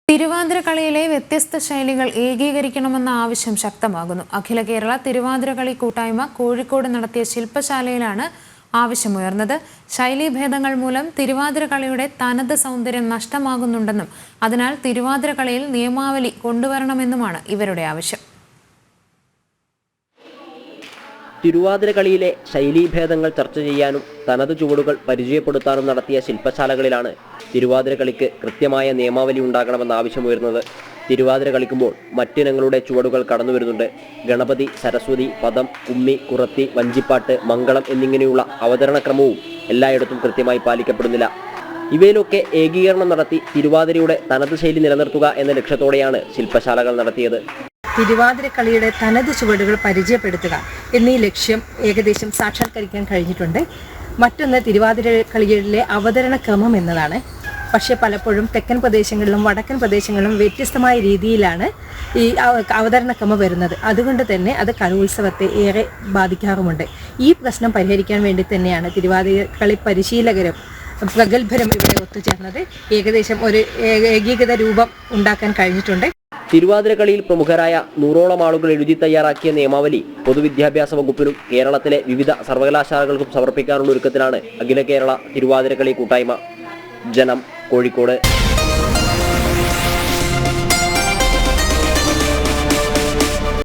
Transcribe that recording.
തിരുവാതിരക്കളിയിലെ വ്യത്യസ്ത ശൈലികൾ ഏകീകരിക്കണമെന്ന ആവശ്യം ശക്തമാകുന്നു. അഖില കേരള തിരുവാതിരക്കളി കൂട്ടായ്മ കോഴിക്കോട് നടത്തിയ ശില്പശാലയിലാണ് ആവശ്യമുയർന്നത്. ശൈലീഭേദങ്ങൾ മൂലം തിരുവാതിരക്കളിയുടെ തനത് സൗന്ദര്യം നഷ്ടമാകുന്നുണ്ടെന്നും അതിനാൽ തിരുവാതിരക്കളിയിൽ നിയമാവലി കൊണ്ടുവരണമെന്നുമാണ് ഇവരുടെ ആവശ്യം. തിരുവാതിരക്കളിയിലെ ശൈലീഭേദങ്ങൾ ചർച്ച ചെയ്യാനും തനത് ചുവടുകൾ പരിചയപ്പെടുത്താനും നടത്തിയ ശില്പശാലകളിലാണ് തിരുവാതിരക്കളിക്ക് കൃത്യമായ നിയമാവലി ഉണ്ടാകണമെന്ന ആവശ്യമുയർന്നത്. തിരുവാതിര കളിക്കുമ്പോൾ മറ്റിനങ്ങളുടെ ചുവടുകൾ കടന്നു വരുന്നുണ്ട്. ഗണപതി, സരസ്വതി, പദം, കുമ്മി, കുറത്തി, വഞ്ചിപ്പാട്ട്, മംഗളം എന്നിങ്ങനെയുള്ള അവതരണക്രമവും എല്ലായിടത്തും കൃത്യമായി പാലിക്കപ്പെടുന്നില്ല. ഇവയിലൊക്കെ ഏകീകരണം നടത്തി തിരുവാതിരയുടെ തനത് ശൈലി നിലനിർത്തുക എന്ന ലക്ഷ്യത്തോടെയാണ് ശില്പശാലകൾ നടത്തിയത്. തിരുവാതിരക്കളിയുടെ തനത് ചുവടുകൾ പരിചയപ്പെടുത്തുക എന്നീ ലക്ഷ്യം ഏകദേശം സാക്ഷാത്കരിക്കാൻ കഴിഞ്ഞിട്ടുണ്ട്. മറ്റൊന്ന് തിരുവാതിരക്കളിയിലെ അവതരണ ക്രമം എന്നതാണ്. പക്ഷേ പലപ്പോഴും തെക്കൻ പ്രദേശങ്ങളിലും വടക്കൻ പ്രദേശങ്ങളിലും വ്യത്യസ്തമായ രീതിയിലാണ് ഈ അവതരണക്രമം വരുന്നത്. അതുകൊണ്ട് തന്നെ അത് കലോത്സവത്തെ ഏറെ ബാധിക്കാറുമുണ്ട്. ഈ പ്രശ്നം പരിഹരിക്കാൻ വേണ്ടി തന്നെയാണ് തിരുവാതിരക്കളി പരിശീലകരും പ്രഗത്ഭരും ഇവിടെ ഒത്തുചേർന്നത്. ഏകദേശം ഒരു ഏകീകൃത രൂപം ഉണ്ടാക്കാൻ കഴിഞ്ഞിട്ടുണ്ട്. തിരുവാതിരക്കളിയിൽ പ്രമുഖരായ 100ഓളം ആളുകൾ എഴുതി തയ്യാറാക്കിയ നിയമാവലി പൊതുവിദ്യാഭ്യാസ വകുപ്പിനും കേരളത്തിലെ വിവിധ സർവകലാശാലകൾക്കും സമർപ്പിക്കാനുള്ള ഒരുക്കത്തിലാണ് അഖില കേരള തിരുവാതിരക്കളി കൂട്ടായ്മ. ജനം, കോഴിക്കോട്.